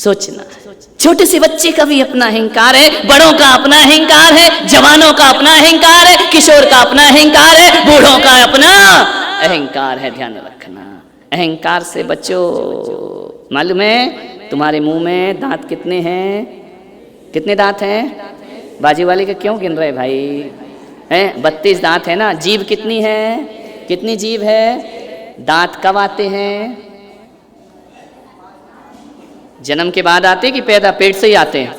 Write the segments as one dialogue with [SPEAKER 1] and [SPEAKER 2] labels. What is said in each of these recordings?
[SPEAKER 1] सोचना, छोटे से बच्चे का भी अपना अहंकार है, बड़ों का अपना अहंकार है, जवानों का अपना अहंकार है, किशोर का अपना अहंकार है, बूढ़ों का अपना अहंकार है। ध्यान रखना, अहंकार से बचो। मालूम है तुम्हारे मुंह में दांत कितने हैं? कितने दांत हैं? बाजी वाले के क्यों गिन रहे भाई? हैं 32 दांत है ना। जीभ कितनी है? कितनी जीभ है? दांत कब आते हैं? जन्म के बाद आते कि पैदा पेट से ही आते हैं?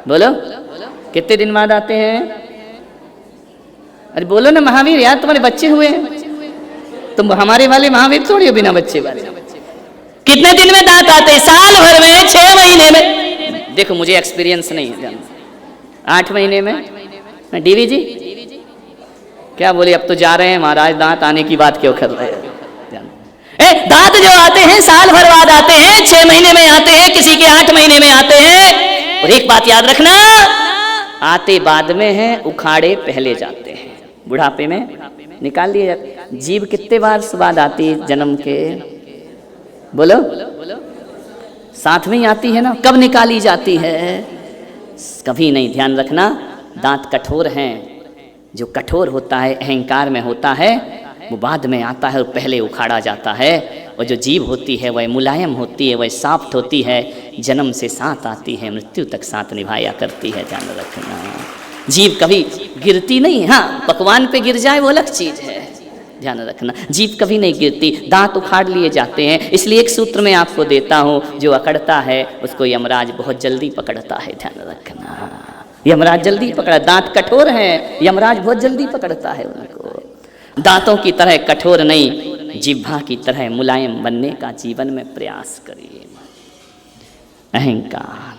[SPEAKER 1] बोलो कितने दिन बाद आते हैं? अरे बोलो ना महावीर, यार तुम्हारे बच्चे हुए हैं, तुम हमारे वाले महावीर थोड़ी हो बिना बच्चे वाले। कितने दिन में दांत आते हैं? साल भर में, 6 महीने में। देखो मुझे एक्सपीरियंस नहीं है। 8 महीने में। डीवी जी क्या बोले, अब तो जा रहे हैं महाराज, दांत आने की बात क्यों कर रहे हैं? दांत जो आते हैं साल भर बाद आते हैं, 6 महीने में आते हैं, किसी के 8 महीने में आते हैं। और एक बात याद रखना, आते बाद में है, उखाड़े पहले जाते हैं। बुढ़ापे में निकाल लिए जाते। जीभ कितने बार बाद आती है जन्म के? बोलो 7वीं आती है ना। कब निकाली जाती है? कभी नहीं। ध्यान रखना, दांत कठोर हैं। जो कठोर होता है अहंकार में होता है, वो बाद में आता है और पहले उखाड़ा जाता है। और जो जीभ होती है वह मुलायम होती है, वह सॉफ्ट होती है, जन्म से साथ आती है, मृत्यु तक साथ निभाया करती है। ध्यान रखना, जीभ कभी गिरती नहीं। हाँ, पकवान पे गिर जाए वो अलग चीज है। ध्यान रखना, जीभ कभी नहीं गिरती, दांत उखाड़ लिए जाते हैं। इसलिए एक सूत्र मैं आपको देता हूँ, जो अकड़ता है उसको यमराज बहुत जल्दी पकड़ता है। ध्यान रखना, यमराज जल्दी पकड़ा। दांत कठोर हैं, यमराज बहुत जल्दी पकड़ता है उनको। दांतों की तरह कठोर नहीं, जिह्वा की तरह मुलायम बनने का जीवन में प्रयास करिए। अहंकार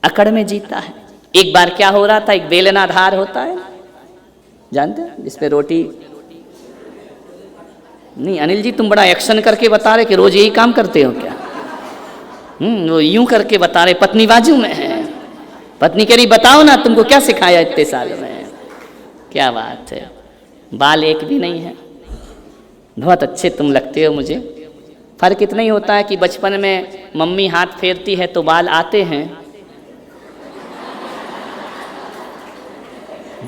[SPEAKER 1] अकड़ में जीता है। एक बार क्या हो रहा था, एक बेलनाधार होता है, जानते हैं, जिसपे रोटी नहीं। अनिल जी तुम बड़ा एक्शन करके बता रहे कि रोज यही काम करते हो क्या? वो यूं करके बता रहे, पत्नी बाजू में है। पत्नी कह रही बताओ ना तुमको क्या सिखाया इतने साल में। क्या बात है, बाल एक भी नहीं है, बहुत अच्छे तुम लगते हो मुझे। फर्क इतना ही होता है कि बचपन में मम्मी हाथ फेरती है तो बाल आते हैं,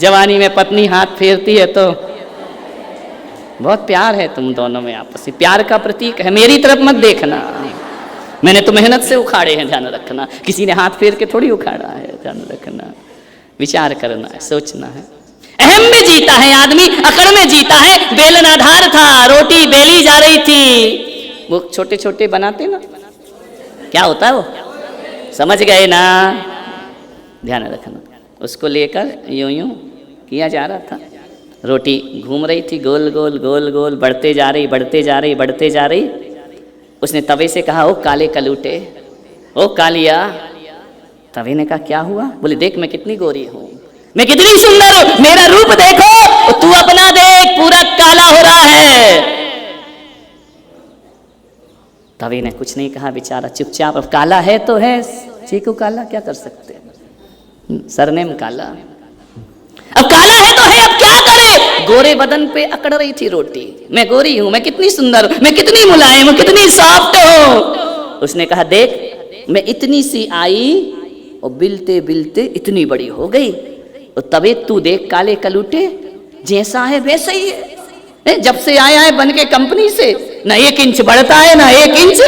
[SPEAKER 1] जवानी में पत्नी हाथ फेरती है तो बहुत प्यार है तुम दोनों में आपस में। प्यार का प्रतीक है। मेरी तरफ मत देखना, मैंने तो मेहनत से उखाड़े हैं। ध्यान रखना, किसी ने हाथ फेर के थोड़ी उखाड़ा है। ध्यान रखना, विचार करना है, सोचना है। अहम में जीता है आदमी, अकड़ में जीता है। बेलनाधार था, रोटी बेली जा रही थी। वो छोटे छोटे बनाते ना, क्या होता है वो, समझ गए ना? ध्यान रखना, उसको लेकर यूं यूं किया जा रहा था। रोटी घूम रही थी, गोल गोल गोल गोल, बढ़ते जा रही, बढ़ते जा रही, बढ़ते जा रही। उसने तवे से कहा, ओ काले कलूटे, ओ कालिया। तवे ने कहा क्या हुआ? बोले देख मैं कितनी गोरी हूं, मैं कितनी सुंदर हूं, मेरा रूप देखो। तू अपना देख, पूरा काला हो रहा है। तवे ने कुछ नहीं कहा, बेचारा चुपचाप। अब काला है तो है, चीकू काला, क्या कर सकते हैं, सरनेम काला। अब काला है तो है, अब क्या करे? गोरे बदन पे अकड़ रही थी रोटी। मैं गोरी हूं, मैं कितनी सुंदर हूं, मैं कितनी मुलायम हूं, कितनी सॉफ्ट हूं। उसने कहा देख मैं इतनी सी आई और बिलते बिलते इतनी बड़ी हो गई। और तबे तू देख काले कलूटे, जैसा है वैसा ही है। जब से आया है बन के कंपनी से, ना 1 इंच बढ़ता है ना 1 इंच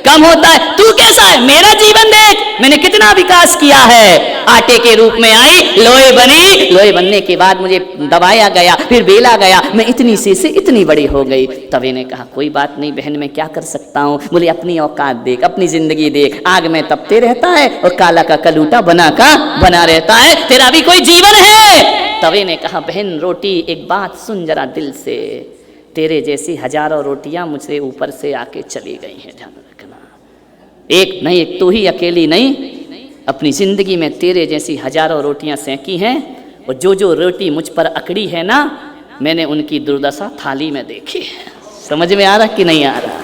[SPEAKER 1] कम होता है। तू कैसा है? मेरा जीवन देख, मैंने कितना विकास किया है। आटे के रूप में आई, लोहे बनी, लोहे बनने के बाद मुझे दबाया गया, फिर बेला गया, मैं इतनी सी से इतनी बड़ी हो गई। तभी ने कहा कोई बात नहीं बहन, मैं क्या कर सकता हूँ। बोले अपनी औकात देख, अपनी जिंदगी देख। आग में तपते रहता है और काला का कलूटा बना का बना रहता है, तेरा भी कोई जीवन है। तभी ने कहा बहन रोटी एक बात सुन जरा दिल से, तेरे जैसी हजारों रोटियां मुझसे ऊपर से आके चली गई हैं। ध्यान रखना, एक नहीं, एक तू ही अकेली नहीं, अपनी जिंदगी में तेरे जैसी हजारों रोटियां सेंकी हैं। और जो जो रोटी मुझ पर अकड़ी है ना, मैंने उनकी दुर्दशा थाली में देखी है। समझ में आ रहा कि नहीं आ रहा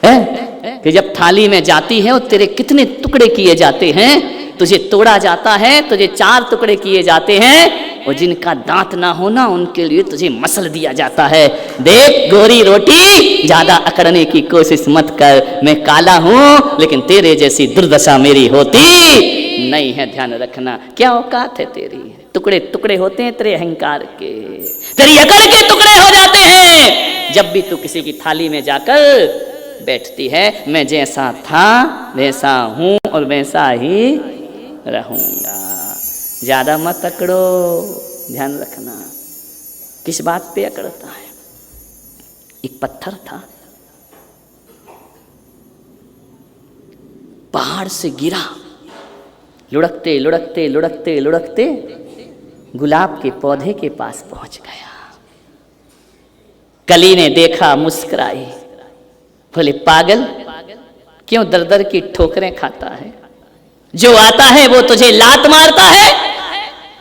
[SPEAKER 1] है? कि जब थाली में जाती है और तेरे कितने टुकड़े किए जाते हैं। तुझे तोड़ा जाता है, तुझे 4 टुकड़े किए जाते हैं, और जिनका दांत ना होना उनके लिए तुझे मसल दिया जाता है। देख गोरी रोटी, ज्यादा अकड़ने की कोशिश मत कर, मैं काला हूं लेकिन तेरे जैसी दुर्दशा मेरी होती नहीं है, ध्यान रखना। क्या औकात है तेरी, टुकड़े टुकड़े होते हैं तेरे अहंकार के, तेरी अकड़ के टुकड़े हो जाते हैं जब भी तू किसी की थाली में जाकर बैठती है। मैं जैसा था वैसा हूं और वैसा ही रहूंगा, ज्यादा मत अकड़ो, ध्यान रखना। किस बात पे अकड़ता है? एक पत्थर था, पहाड़ से गिरा, लुढ़कते लुढ़कते लुढ़कते लुढ़कते गुलाब के पौधे के पास पहुंच गया। कली ने देखा, मुस्कुराई, बोले पागल, क्यों दर दर की ठोकरें खाता है? जो आता है वो तुझे लात मारता है,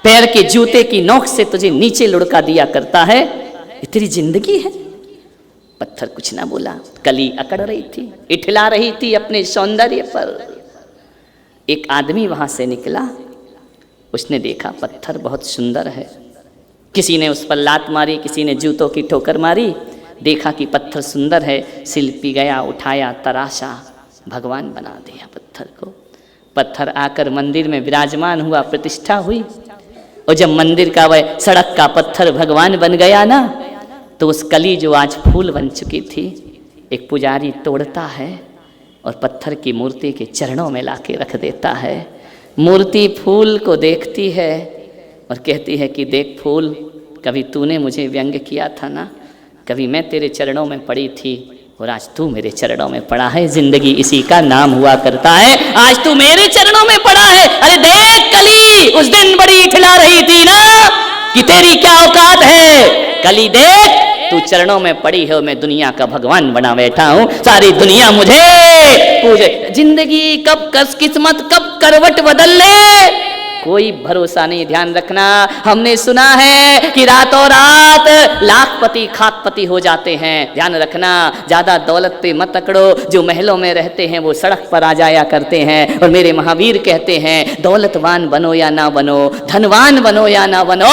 [SPEAKER 1] पैर के जूते की नोक से तुझे नीचे लुढ़का दिया करता है, ये तेरी जिंदगी है? पत्थर कुछ ना बोला। कली अकड़ रही थी, इठला रही थी अपने सौंदर्य पर। एक आदमी वहां से निकला, उसने देखा पत्थर बहुत सुंदर है, किसी ने उस पर लात मारी, किसी ने जूतों की ठोकर मारी, देखा कि पत्थर सुंदर है, शिल्पी गया, उठाया, तराशा, भगवान बना दिया पत्थर को। पत्थर आकर मंदिर में विराजमान हुआ, प्रतिष्ठा हुई, और जब मंदिर का वह सड़क का पत्थर भगवान बन गया ना, तो उस कली जो आज फूल बन चुकी थी, एक पुजारी तोड़ता है और पत्थर की मूर्ति के चरणों में लाके रख देता है। मूर्ति फूल को देखती है और कहती है कि देख फूल, कभी तूने मुझे व्यंग किया था ना, कभी मैं तेरे चरणों में पड़ी थी और आज तू मेरे चरणों में पड़ा है, जिंदगी इसी का नाम हुआ करता है, आज तू मेरे चरणों में पड़ा है। अरे देख कली, उस दिन बड़ी इठला रही थी ना कि तेरी क्या औकात है, कली देख तू चरणों में पड़ी है और मैं दुनिया का भगवान बना बैठा हूं, सारी दुनिया मुझे पूजे। जिंदगी कब किस्मत कब करवट बदल ले कोई भरोसा नहीं, ध्यान रखना। हमने सुना है कि रातों रात लाखपति खाकपति हो जाते हैं, ध्यान रखना। ज्यादा दौलत पे मत अकड़ो, जो महलों में रहते हैं वो सड़क पर आ जाया करते हैं। और मेरे महावीर कहते हैं दौलतवान बनो या ना बनो, धनवान बनो या ना बनो,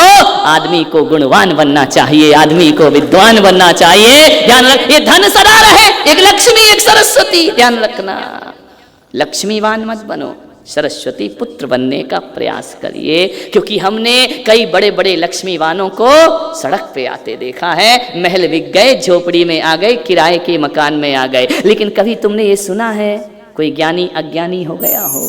[SPEAKER 1] आदमी को गुणवान बनना चाहिए, आदमी को विद्वान बनना चाहिए। ध्यान रख, ये धन सदा रहे, एक लक्ष्मी एक सरस्वती, ध्यान रखना। लक्ष्मीवान मत बनो, सरस्वती पुत्र बनने का प्रयास करिए, क्योंकि हमने कई बड़े बड़े लक्ष्मीवानों को सड़क पे आते देखा है। महल बिक गए, झोपड़ी में आ गए, किराए के मकान में आ गए। लेकिन कभी तुमने ये सुना है कोई ज्ञानी अज्ञानी हो गया हो?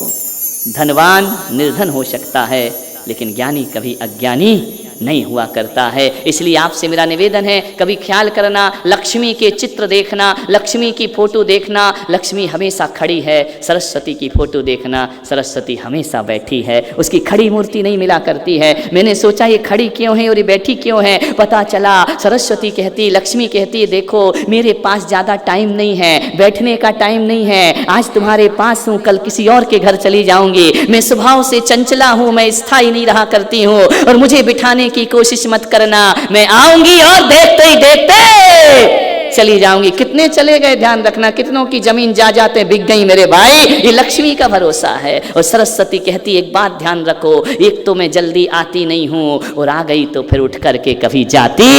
[SPEAKER 1] धनवान निर्धन हो सकता है, लेकिन ज्ञानी कभी अज्ञानी नहीं हुआ करता है। इसलिए आपसे मेरा निवेदन है, कभी ख्याल करना, लक्ष्मी के चित्र देखना, लक्ष्मी की फोटो देखना, लक्ष्मी हमेशा खड़ी है। सरस्वती की फोटो देखना, सरस्वती हमेशा बैठी है, उसकी खड़ी मूर्ति नहीं मिला करती है। मैंने सोचा ये खड़ी क्यों है और ये बैठी क्यों है, पता चला सरस्वती कहती, लक्ष्मी कहती, देखो मेरे पास ज़्यादा टाइम नहीं है, बैठने का टाइम नहीं है, आज तुम्हारे पास हूँ, कल किसी और के घर चली जाऊंगी। मैं स्वभाव से चंचला हूँ, मैं स्थायी नहीं रहा करती हूँ, और मुझे बिठाने की कोशिश मत करना, मैं आऊंगी और देखते ही देखते चली जाऊंगी। कितने चले गए, ध्यान रखना, कितनों की जमीन जायदादें बिक गई मेरे भाई, ये लक्ष्मी का भरोसा है। और सरस्वती कहती, एक बात ध्यान रखो, एक तो मैं जल्दी आती नहीं हूं, और आ गई तो फिर उठ करके कभी जाती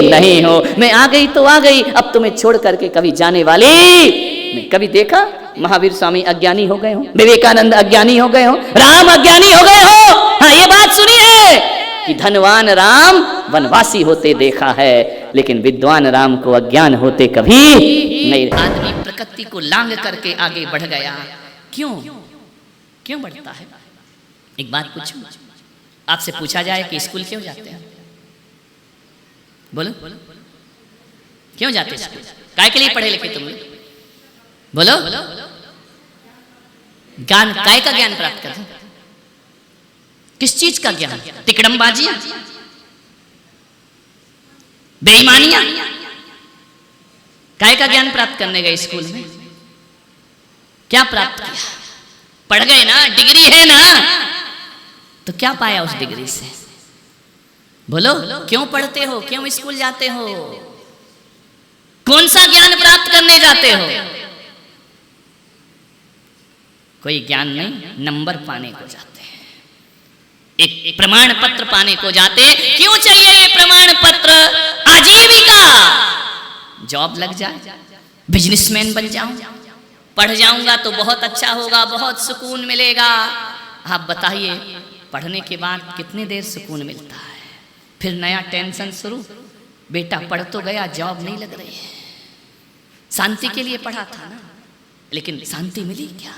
[SPEAKER 1] नहीं हूं। मैं आ गई तो आ गई, अब तुम्हें छोड़ करके कभी जाने वाली नहीं। कभी देखा महावीर स्वामी अज्ञानी हो गए हो, विवेकानंद अज्ञानी हो गए हो, राम अज्ञानी हो गए हो? हाँ, ये बात सुनी है कि धनवान राम वनवासी होते देखा है, लेकिन विद्वान राम को अज्ञान होते कभी नहीं। आदमी प्रकृति को लांग करके आगे बढ़ गया। क्यों बढ़ता है? एक बात पूछूं, आपसे पूछा जाए कि स्कूल क्यों जाते हैं? बोलो, क्यों जाते स्कूल? काय के लिए पढ़े लिखे तुम लोग? बोलो, ज्ञान, काय का ज्ञान प्राप्त करते? किस चीज का ज्ञान? तिकड़मबाजियां, बेईमानियां, काय का ज्ञान प्राप्त करने गए स्कूल में? क्या प्राप्त किया? पढ़ गए ना, डिग्री है ना, तो क्या पाया उस डिग्री से? बोलो, क्यों पढ़ते हो, क्यों स्कूल जाते हो, कौन सा ज्ञान प्राप्त करने जाते हो? कोई ज्ञान नहीं, नंबर पाने को जाते हैं, एक प्रमाण पत्र पाने को जाते। क्यों चाहिए ये प्रमाण पत्र? आजीविका, जॉब लग जाए, बिजनेसमैन बन जाऊं, पढ़ जाऊंगा तो बहुत अच्छा होगा, बहुत सुकून मिलेगा। आप बताइए पढ़ने के बाद कितनी देर सुकून मिलता है, फिर नया टेंशन शुरू। बेटा पढ़ तो गया, जॉब नहीं लग रही है। शांति के लिए पढ़ा था ना, लेकिन शांति मिली क्या?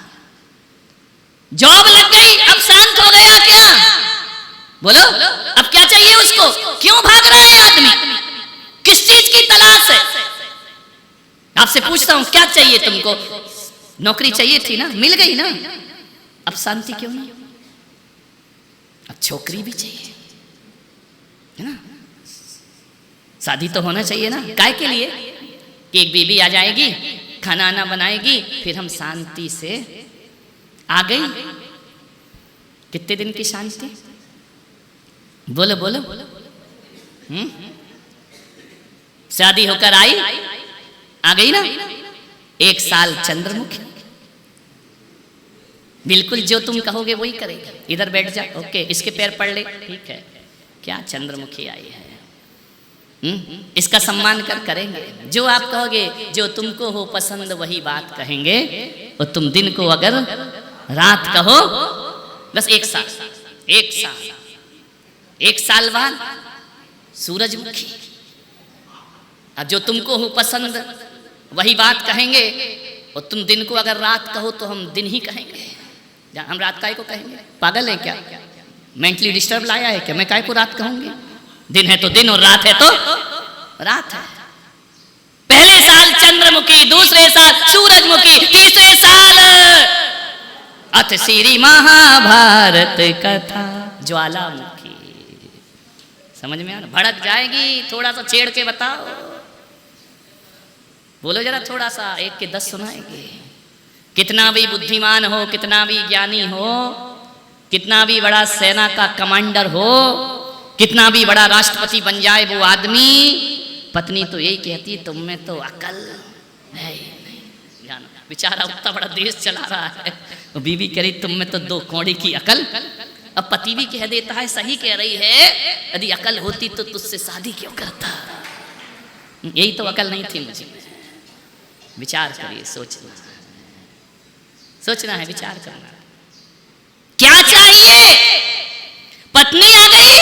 [SPEAKER 1] जॉब लग गई, अब शांत हो गया क्या? बोलो, अब क्या चाहिए उसको? क्यों भाग रहा है आदमी? किस चीज की तलाश है? आपसे पूछता हूं, क्या चाहिए तुमको? नौकरी चाहिए थी ना, मिल गई ना, अब शांति क्यों नहीं? अब छोकरी भी चाहिए, है ना? शादी तो होना चाहिए ना। काय के लिए? कि एक बीबी आ जाएगी, खाना आना बनाएगी, फिर हम शांति से आ गई। कितने दिन की शांति? बोलो बोलो। शादी होकर आई, आ गई ना, 1 साल चंद्रमुखी, बिल्कुल जो तुम कहोगे वही करेगा। इधर बैठ जा, ओके, इसके पैर पड़ ले, ठीक है, क्या चंद्रमुखी आई है, इसका सम्मान करेंगे। जो आप कहोगे, जो तुमको हो पसंद वही बात कहेंगे। और तुम दिन को अगर रात कहो, बस 1 साल, 1 साल बाद सूरजमुखी। अब जो तुमको हो पसंद वही बात कहेंगे, और तुम दिन को अगर रात कहो तो हम दिन ही कहेंगे। हम रात काय को कहेंगे? पागल है क्या? मेंटली डिस्टर्ब लाया है क्या? मैं काय को रात कहूंगी? दिन है तो दिन और रात है तो रात है। पहले साल चंद्रमुखी, दूसरे साल सूरजमुखी, तीसरे साल अथ श्री महाभारत कथा ज्वालामुखी। समझ में आ रहा? भड़क जाएगी, थोड़ा सा छेड़ के बताओ, बोलो जरा थोड़ा सा, 1 के 10 सुनाएंगे। कितना भी बुद्धिमान हो, कितना भी ज्ञानी हो, कितना भी बड़ा सेना का कमांडर हो, कितना भी बड़ा राष्ट्रपति बन जाए वो आदमी, पत्नी तो यही कहती है, तुम में तो अकल है नहीं। जानो बेचारा उतना बड़ा देश चला रहा है, वो बीवी कह रही तुम में तो 2 कौड़ी की अकल। अब पति भी कह देता है, सही कह रही है, यदि अकल होती तो तुझसे शादी क्यों करता? यही तो अकल नहीं थी मुझे। विचार करिए, सोचना है, विचार करना। क्या चाहिए? पत्नी आ गई,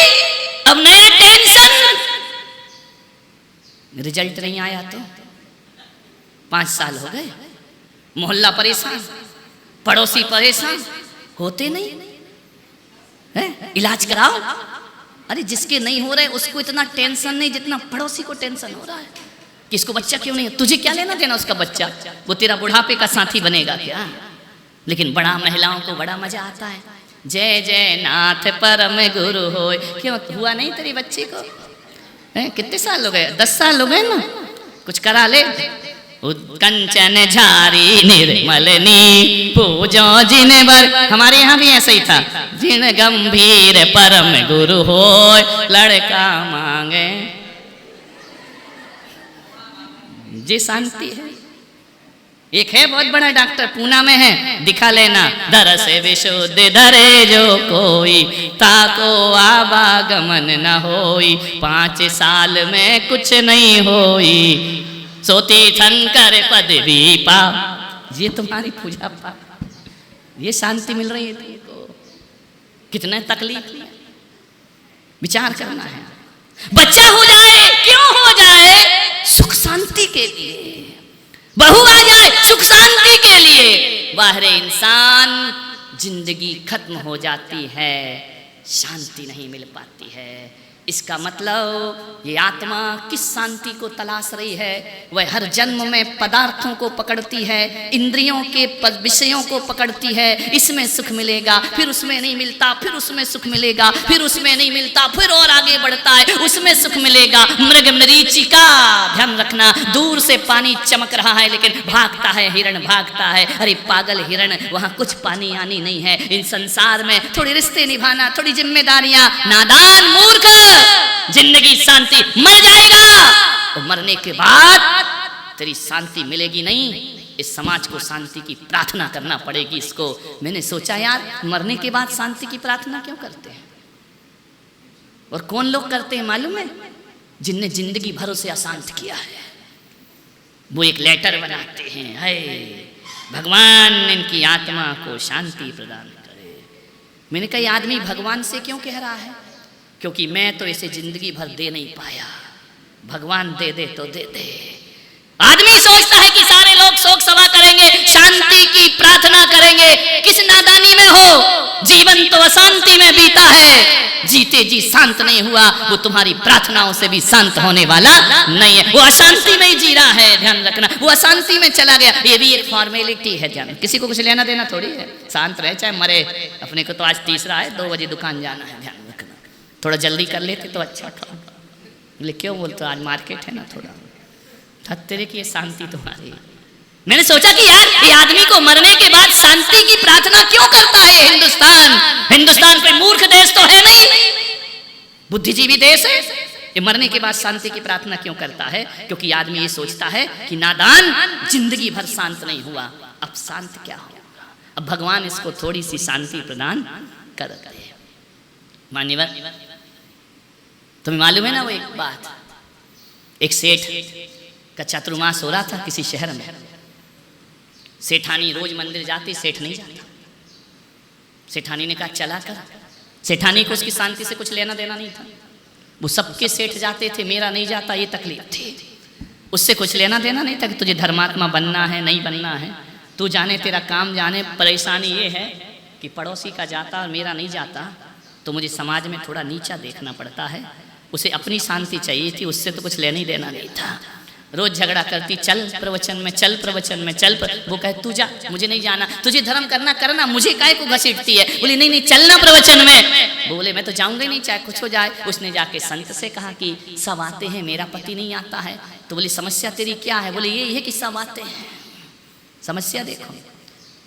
[SPEAKER 1] अब नया टेंशन, रिजल्ट नहीं आया तो 5 साल हो गए, मोहल्ला परेशान, पड़ोसी परेशान, होते नहीं है, इलाज कराओ। अरे जिसके नहीं हो रहे उसको इतना टेंशन नहीं जितना पड़ोसी को टेंशन हो रहा है कि इसको बच्चा क्यों नहीं है। तुझे क्या लेना देना उसका बच्चा? वो तेरा बुढ़ापे का साथी बनेगा क्या? लेकिन बड़ा महिलाओं को बड़ा मजा आता है, जय जय नाथ परम गुरु होय। क्यों हुआ नहीं तेरी बच्ची को? कितने साल हो गए? 10 साल हो गए ना, कुछ करा ले। कंचन झारी निर्मलनी पूजो जिन बर, हमारे यहाँ भी ऐसा ही था, जिन गंभीर परम गुरु होय लड़का मांगे। ये शांति है। एक है बहुत बड़ा डॉक्टर, पूना में है, दिखा लेना। दर से विशुद्ध धरे जो कोई, ताको आवागमन न होई, 5 साल में कुछ नहीं होई, सोती शंकर पदवी पा। ये तुम्हारी पूजा पाठ, ये शांति मिल रही है तुमको? कितने तकलीफ है, विचार करना है। बच्चा हो जाए, क्यों हो जाए? सुख शांति के लिए। बहू आ जाए, सुख शांति के लिए। बाहरे इंसान जिंदगी खत्म हो जाती है, शांति नहीं मिल पाती है। इसका मतलब ये आत्मा किस शांति को तलाश रही है? वह हर जन्म में पदार्थों को पकड़ती है, इंद्रियों के विषयों को पकड़ती है। इसमें सुख मिलेगा, फिर उसमें नहीं मिलता, फिर उसमें सुख मिलेगा, फिर उसमें नहीं मिलता, फिर और आगे बढ़ता है, उसमें सुख मिलेगा। मृग मरीचिका, ध्यान रखना, दूर से पानी चमक रहा है लेकिन भागता है हिरण, भागता है। अरे पागल हिरण, वहां कुछ पानी आनी नहीं है। इन संसार में थोड़ी रिश्ते निभाना, थोड़ी जिम्मेदारियां। नादान मूर्ख, जिंदगी शांति, मर जाएगा और मरने के बाद तेरी शांति मिलेगी नहीं, इस समाज को शांति की प्रार्थना करना पड़ेगी इसको। मैंने सोचा यार मरने के बाद शांति की प्रार्थना क्यों करते हैं? और कौन लोग करते हैं मालूम है? जिनने जिंदगी भर उसे अशांत किया है, वो एक लेटर बनाते हैं, हाय भगवान इनकी आत्मा को शांति प्रदान करे। मैंने कहा ये आदमी भगवान से क्यों कह रहा है? क्योंकि मैं तो इसे जिंदगी भर दे नहीं पाया, भगवान दे दे तो दे दे। आदमी सोचता है कि सारे लोग शोक सभा करेंगे, शांति की प्रार्थना करेंगे। किस नादानी में हो, जीवन तो अशांति में बीता है, जीते जी शांत नहीं हुआ, वो तुम्हारी प्रार्थनाओं से भी शांत होने वाला नहीं है। वो अशांति में ही जी रहा है, ध्यान रखना, वो अशांति में चला गया। ये भी एक फॉर्मेलिटी है, ध्यान, किसी को कुछ लेना देना थोड़ी है, शांत रहे चाहे मरे। अपने को तो आज तीसरा है, 2 बजे दुकान जाना है, ध्यान रखना। थोड़ा जल्दी कर लेते तो अच्छा था, बोले क्यों बोलते आज मार्केट है ना, थोड़ा तेरे की शांति तुम्हारी। मैंने सोचा कि यार ये आदमी को मरने के बाद शांति की प्रार्थना क्यों करता है? हिंदुस्तान कोई मूर्ख देश तो है नहीं, बुद्धिजीवी देश है। ये मरने के बाद शांति की प्रार्थना क्यों करता है? क्योंकि आदमी ये सोचता है कि नादान जिंदगी भर शांत नहीं हुआ, अब शांत क्या होगा, अब भगवान इसको थोड़ी सी शांति प्रदान कर दे। मान्यवर, तुम्हें मालूम है ना वो एक बात, एक सेठ का चातुर्मास हो रहा था किसी शहर में। सेठानी रोज मंदिर जाती, सेठ नहीं जाता। सेठानी ने कहा चला कर। सेठानी को उसकी शांति से कुछ लेना देना नहीं था, वो सबके सेठ जाते थे, मेरा नहीं जाता, ये तकलीफ थी। उससे कुछ लेना देना नहीं था कि तुझे धर्मात्मा बनना है नहीं बनना है, तू जाने तेरा काम जाने। परेशानी ये है कि पड़ोसी का जाता और मेरा नहीं जाता, तो मुझे समाज में थोड़ा नीचा देखना पड़ता है। उसे अपनी शांति चाहिए थी, उससे तो कुछ लेना ही देना नहीं था। रोज झगड़ा करती, चल प्रवचन में, चल प्रवचन में, चल वो कहे तू जा, मुझे नहीं जाना, तुझे धर्म करना करना, मुझे काहे को घसीटती है। बोली नहीं नहीं चलना प्रवचन में। बोले मैं तो जाऊंगा ही नहीं, चाहे कुछ हो जाए। उसने जाके संत से कहा कि सब आते हैं, मेरा पति नहीं आता है। तो बोली समस्या तेरी क्या है? बोले ये है कि सब आते हैं। समस्या देखो,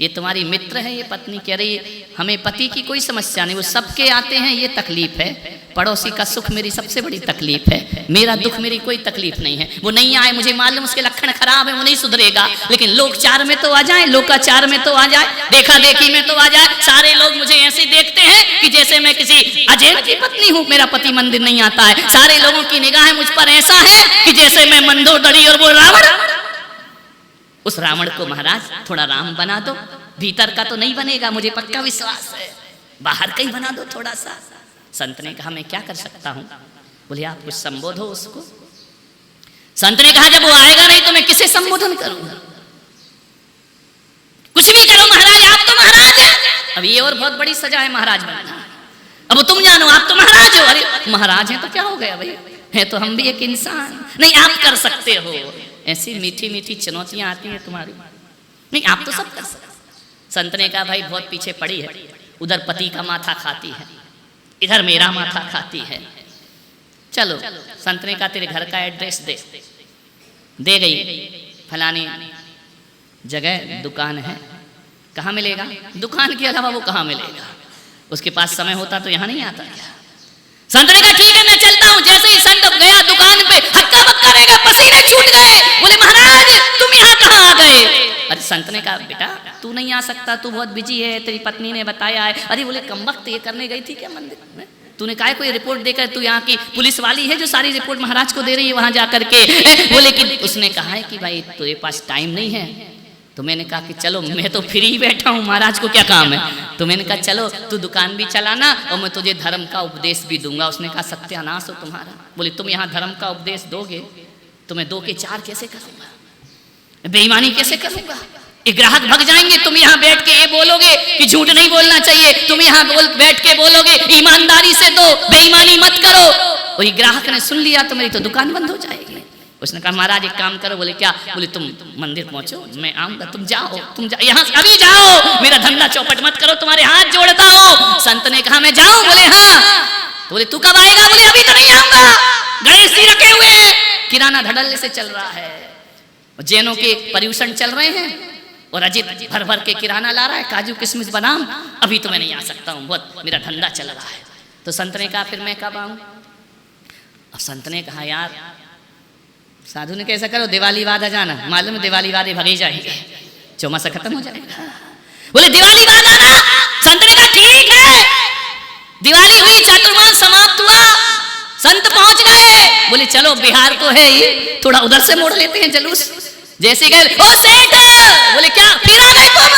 [SPEAKER 1] ये तुम्हारी मित्र है, ये पत्नी कह रही है हमें पति की कोई समस्या नहीं, वो सबके आते हैं, ये तकलीफ है। पड़ोसी का सुख मेरी सबसे बड़ी तकलीफ है, मेरा दुख मेरी कोई तकलीफ नहीं है। वो नहीं आए, मुझे मालूम उसके लक्षण खराब है, वो नहीं सुधरेगा, लेकिन लोकचार में तो आ जाए, लोकाचार में तो आ जाए, देखा देखी में तो आ जाए। सारे लोग मुझे ऐसे देखते हैं कि जैसे मैं किसी अजैन की पत्नी हूँ, मेरा पति मंदिर नहीं आता है। सारे लोगों की निगाहें मुझ पर ऐसा है कि जैसे मैं मंदोदरी और वो रावण। उस रावण को महाराज थोड़ा राम बना दो, भीतर का तो नहीं बनेगा, मुझे पक्का विश्वास है, बाहर का ही बना दो थोड़ा सा। संत ने कहा मैं क्या कर सकता हूं? बोले आप कुछ संबोधो उसको। संत ने कहा जब वो आएगा नहीं तो मैं किसे संबोधन करूंगा? कुछ भी करो महाराज, आप तो महाराज हैं। अब ये और बहुत बड़ी सजा है महाराज बनना। अब तुम जानो आप तो महाराज हो। अरे महाराज हैं तो क्या हो गया भाई, है तो हम भी एक इंसान। नहीं आप कर सकते हो, ऐसी मीठी मीठी चुनौतियां आती हैं तुम्हारी, नहीं आप तो सब कर सकते। संत ने कहा भाई बहुत पीछे पड़ी है, उधर पति का माथा खाती है, इधर मेरा माथा खाती है, चलो। संत ने कहा तेरे घर का एड्रेस दे गई, फलानी जगह दुकान है, कहाँ मिलेगा? दुकान के अलावा वो कहाँ मिलेगा? उसके पास समय होता तो यहाँ नहीं आता क्या? संत ने कहा ठीक है मैं चलता हूँ। जैसे ही संत गया दुकान पे, हक्का बक्का रह गया, पसीने छूट गए। बोले महाराज तुम यहाँ कहाँ आ गए? अरे संत ने कहा बेटा तू नहीं आ सकता, तू बहुत बिजी है, तेरी पत्नी ने बताया है। अरे बोले कमबख्त ये करने गई थी क्या मंदिर में? तूने कहा कोई रिपोर्ट देकर, तू यहाँ की पुलिस वाली है जो सारी रिपोर्ट महाराज को दे रही है वहां जाकर के। बोले कि उसने कहा है कि भाई तेरे पास टाइम नहीं है। तो मैंने कहा कि चलो मैं तो फ्री ही बैठा हूँ, महाराज को क्या काम है? तो मैंने कहा चलो तू दुकान भी चलाना और मैं तुझे धर्म का उपदेश भी दूंगा। उसने कहा सत्यानाश हो तुम्हारा। बोले तुम यहाँ धर्म का उपदेश दोगे तो मैं 2 के 4 कैसे करूंगा, बेईमानी कैसे करूंगा? ये ग्राहक भग जाएंगे। तुम यहाँ बैठ के ये बोलोगे कि झूठ नहीं बोलना चाहिए, तुम यहाँ बैठ के बोलोगे ईमानदारी से दो, बेईमानी मत करो। और ये ग्राहक ने सुन लिया तो मेरी तो दुकान बंद हो जाएगी। उसने कहा महाराज एक काम करो। बोले क्या? बोले तुम मंदिर पहुंचो, मैं आऊंगा, तुम जाओ, यहाँ अभी जाओ, मेरा धंधा चौपट मत करो, तुम्हारे हाथ जोड़ता हूँ। संत ने कहा मैं जाऊं? बोले हाँ। तो बोले तू कब आएगा? बोले अभी तो नहीं आऊंगा, गणेश जी रखे हुए हैं, किराना धड़ल्ले से चल रहा है, जैनों के पर्यूषण चल रहे हैं और अजित भर भर के किराना ला रहा है, काजू किशमिश बादाम, अभी तो मैं नहीं आ सकता हूँ, बहुत मेरा धंधा चल रहा है। तो संत ने कहा फिर मैं कब आऊं? अब संत ने कहा यार साधु ने कैसा करो, दिवाली बाद आ जाना, मालूम दिवाली बाद ही भगे जाएंगे। चौमासा खत्म हो जाएगा। बोले दिवाली बाद आना। संत ने कहा ठीक है। दिवाली हुई, चातुर्मास समाप्त हुआ, संत पहुंच गए। बोले चलो बिहार तो है ही, थोड़ा उधर से मोड़ लेते हैं जुलूस। जैसे गए, ओ सेठ, बोले क्या फिर आ गए तुम?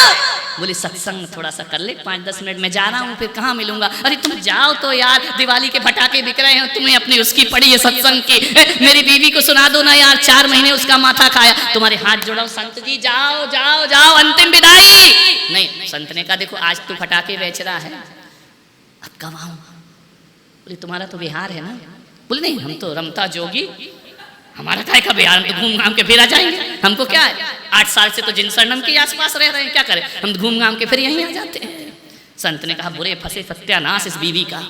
[SPEAKER 1] बोले सत्संग थोड़ा सा कर ले, 5-10 मिनट में जा रहा हूँ, फिर कहाँ मिलूंगा। अरे तुम जाओ तो यार, दिवाली के पटाखे बिक रहे हैं, तुम्हें अपनी उसकी पड़ी है सत्संग की। मेरी बीवी को सुना दो ना यार, 4 महीने उसका माथा खाया। तुम्हारे हाथ जोड़ाओ संत जी, जाओ जाओ जाओ, अंतिम विदाई। नहीं, संत ने कहा देखो आज तू पटाखे बेच रहा है, अब कब आऊं? बोले तुम्हारा तो बिहार है ना। बोले नहीं, हम तो रमता जोगी, हमारा काय का बिहार, हम तो घूम घाम के फिर आ जाएंगे, हमको क्या है, 8 साल से तो जिनसरनम के आसपास रह रहे हैं, क्या करें, हम घूम घाम के फिर यहीं आ जाते हैं। संत ने कहा बुरे फंसे सत्यानाश इस बीवी का।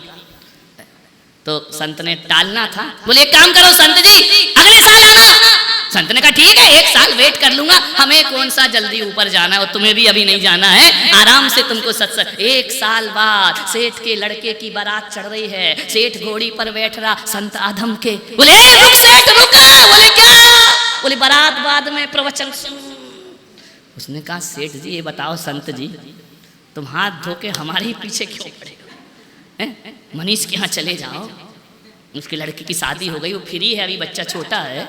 [SPEAKER 1] तो संत ने टालना था। बोले एक काम करो संत जी, अगले साल आना। संत ने कहा ठीक है, 1 साल वेट कर लूंगा, हमें कौन सा जल्दी ऊपर जाना है, और तुम्हें भी अभी नहीं जाना है, आराम से तुमको सत्संग। 1 साल बाद सेठ के लड़के की बारात चढ़ रही है, सेठ घोड़ी पर बैठ रहा, संत आधम के। बोले रुक सेठ रुक। बोले क्या? बोले बारात बाद में प्रवचन सुन। उसने कहा सेठ जी ये बताओ संत जी, तुम हाथ धो के हमारे ही पीछे क्यों पड़े हो? मनीष के यहाँ चले जाओ, उसके लड़के की शादी हो गई, वो फ्री है, अभी बच्चा छोटा है,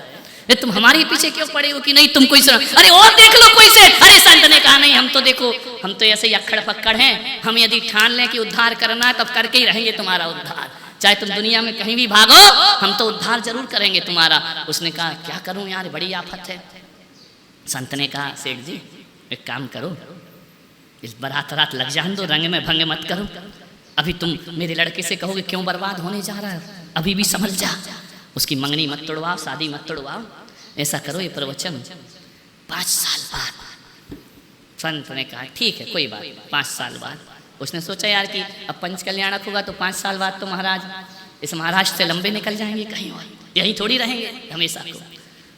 [SPEAKER 1] तुम हमारे पीछे क्यों पड़े हो कि नहीं तुम कोई सुना? अरे और देख लो कोई से। अरे संत ने कहा नहीं, हम तो देखो, हम तो ऐसे ही अक्खड़ पक्कड़ हैं, हम यदि ठान लें कि उद्धार करना है तब करके ही रहेंगे तुम्हारा उद्धार, चाहे तुम दुनिया में कहीं भी भागो, हम तो उद्धार जरूर करेंगे तुम्हारा। उसने कहा क्या करूं यार, बड़ी आफत है। संत ने कहा सेठ जी एक काम करो, इस बारात लग जान दो, रंग में भंग मत करो। अभी तुम मेरे लड़के से कहोगे क्यों बर्बाद होने जा रहा है, अभी भी समझ जा, उसकी मंगनी मत तोड़वाओ, शादी मत तोड़वाओ, ऐसा करो ये प्रवचन 5 साल बाद। संत ने कहा ठीक है कोई बात, 5 साल बाद। उसने सोचा यार कि अब पंच कल्याणक होगा तो 5 साल बाद तो महाराज इस महाराष्ट्र से लंबे निकल जाएंगे कहीं और, यहीं थोड़ी रहेंगे हमेशा को,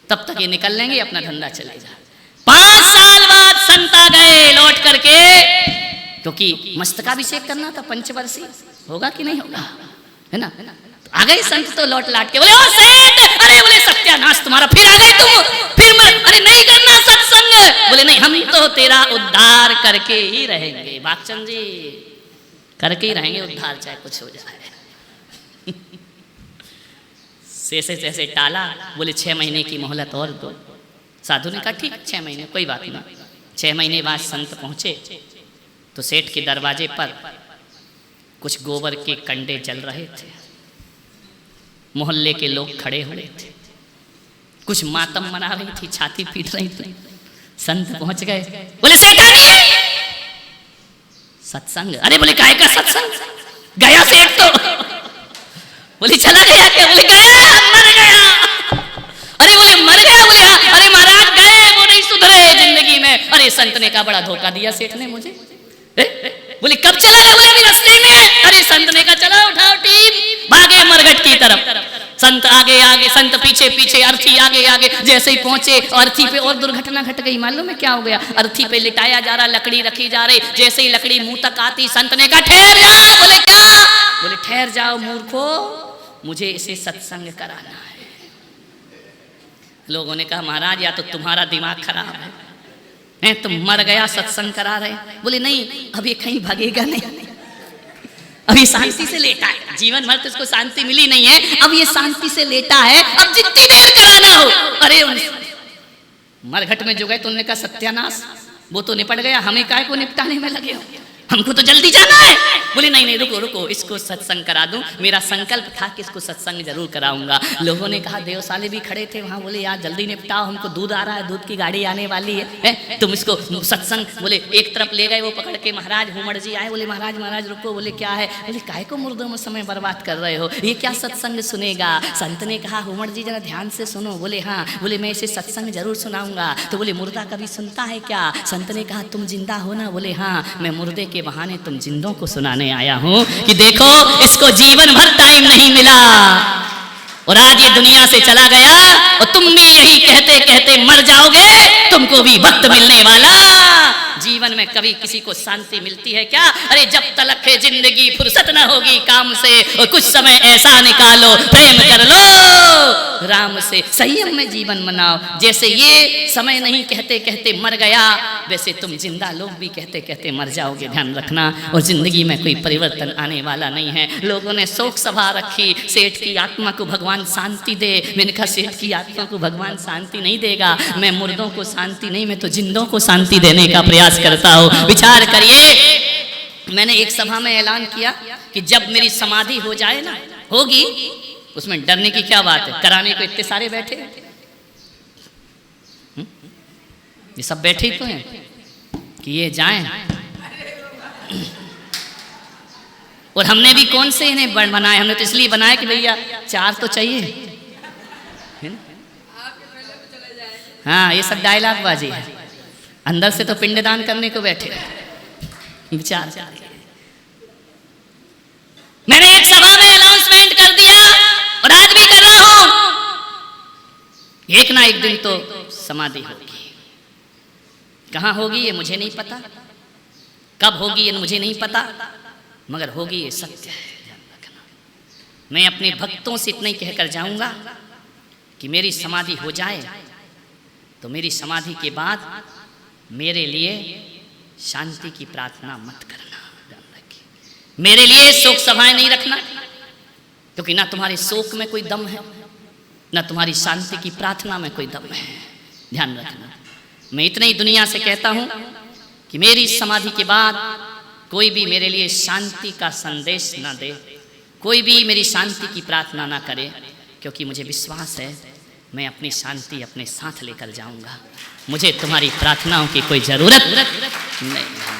[SPEAKER 1] तब तक ये निकल लेंगे, अपना धंधा चलेगा। 5 साल बाद संत आ गए लौट करके, क्योंकि मस्तकाभिषेक करना था, पंचवर्षीय होगा कि नहीं होगा, है ना। आ गए संत तो लौट लाट के। बोले ओ सेठ, अरे बोले सत्यानाश तुम्हारा, फिर आ गए तुम, फिर अरे नहीं करना सत्संग। बोले नहीं, हम तो तेरा उद्धार करके ही रहेंगे बागचंद जी, करके ही रहेंगे उद्धार, चाहे कुछ हो जाए। जैसे टाला। बोले 6 महीने की मोहलत और दो। साधु ने कहा ठीक 6 महीने कोई बात नहीं। 6 महीने बाद संत पहुंचे तो सेठ के दरवाजे पर कुछ गोबर के कंडे जल रहे थे, मोहल्ले के लोग खड़े हुए थे, कुछ मातम मना रही थी, छाती पीट रही थी। संत पहुंच गए। बोले सेठानी सत्संग। अरे बोले काहे का सत्संग, गया सेठ तो। बोले चला गया क्या? बोले गया, मर गया। अरे बोले मर गया? बोले अरे महाराज गए, वो नहीं सुधरे जिंदगी में। अरे संत ने कहा बड़ा धोखा दिया सेठ ने मुझे। बोले कब चला गया? बोले अभी रास्ते में। अरे संत ने कहा चलो उठाओ टीम, भागे मरघट की तरफ। संत आगे आगे, संत पीछे पीछे, अर्थी आगे आगे। जैसे ही पहुंचे अर्थी पे और दुर्घटना घट गई। मालूम है क्या हो गया? अर्थी पे लिटाया जा रहा, लकड़ी रखी जा रही। जैसे ही लकड़ी मुंह तक आती, संत ने कहा ठहर जाओ। बोले क्या? बोले ठहर जाओ मूर्खो, मुझे इसे सत्संग कराना है। लोगों ने कहा महाराज या तो तुम्हारा दिमाग खराब है, तुम मर गया सत्संग करा रहे। बोले नहीं, अब ये कहीं भागेगा नहीं, अभी शांति से लेटा है, जीवन भर तो इसको शांति मिली नहीं है, अब ये शांति से लेटा है, अब जितनी देर कराना हो। अरे मरघट में जो गए तो उन्होंने कहा सत्यानाश, वो तो निपट गया, हमें काहे को निपटाने में लगे हो, हमको तो जल्दी जाना है। बोले नहीं नहीं रुको रुको, इसको सत्संग करा दूं, मेरा संकल्प था कि इसको सत्संग जरूर कराऊंगा। लोगों ने कहा देवसाले भी खड़े थे वहां, बोले यार जल्दी निपटाओ, हमको दूध आ रहा है, दूध की गाड़ी आने वाली है, तुम इसको सत्संग। बोले एक तरफ ले गए वो पकड़ के, महाराज हुमड़ जी आए। बोले महाराज महाराज रुको। बोले क्या है? बोले काहे को मुर्दों में समय बर्बाद कर रहे हो, ये क्या सत्संग सुनेगा? संत ने कहा हुमड़ जी जरा ध्यान से सुनो। बोले हाँ। बोले मैं इसे सत्संग जरूर सुनाऊंगा। तो बोले मुर्दा कभी सुनता है क्या? संत ने कहा तुम जिंदा हो ना? बोले हाँ, मैं मुर्दे के बहाने तुम जिंदों को सुनाने आया हूँ कि देखो इसको जीवन भर टाइम नहीं मिला और आज ये दुनिया से चला गया, और तुम भी यही कहते कहते मर जाओगे, तुमको भी वक्त मिलने वाला। जीवन में कभी किसी को शांति मिलती है क्या? अरे जब तलक है जिंदगी फुर्सत न होगी काम से, और कुछ समय ऐसा निकालो प्रेम कर लो राम से। संयम में जीवन मनाओ। जैसे ये समय नहीं कहते कहते मर गया, वैसे तुम जिंदा लोग भी कहते कहते मर जाओगे, ध्यान रखना। और जिंदगी में कोई परिवर्तन आने वाला नहीं है। लोगों ने शोक सभा रखी, सेठ की आत्मा को भगवान शांति दे। मैंने कहा सेठ की आत्मा को भगवान शांति नहीं देगा, मैं मुर्दों को शांति नहीं, मैं तो जिंदों को शांति देने का प्रयास करता हूँ। विचार करिए, मैंने एक सभा में ऐलान किया कि जब मेरी समाधि हो जाए ना, होगी, उसमें डरने की क्या बात है, कराने को इतने सारे बैठे, ये सब बैठे ही तो हैं कि ये जाएं। और हमने भी कौन से इन्हें बनाए, हमने तो इसलिए बनाया कि भैया 4 तो चाहिए, है ना? हाँ, ये सब डायलॉग बाजी है, अंदर से तो पिंडदान करने को बैठे। विचार, मैंने एक सभा में अनाउंसमेंट कर दिया और आज भी कर रहा हूं, एक ना एक दिन तो समाधि होगी। कहां होगी ये मुझे नहीं पता, कब होगी ये मुझे नहीं पता, मगर होगी ये सत्य है, ध्यान रखना। मैं अपने भक्तों से इतना ही कहकर जाऊंगा कि मेरी समाधि हो जाए तो मेरी समाधि के बाद मेरे लिए शांति की प्रार्थना मत करना, ध्यान रखिए। मेरे लिए शोक सभाएं नहीं रखना, क्योंकि ना तुम्हारे शोक में कोई दम है, ना तुम्हारी शांति की प्रार्थना में कोई दम है, ध्यान रखना। मैं इतना ही दुनिया से कहता हूं कि मेरी समाधि के बाद कोई भी मेरे लिए शांति का संदेश ना दे, कोई भी मेरी शांति की प्रार्थना ना करे, क्योंकि मुझे विश्वास है मैं अपनी शांति अपने साथ लेकर जाऊंगा। मुझे तुम्हारी प्रार्थनाओं की कोई जरूरत नहीं।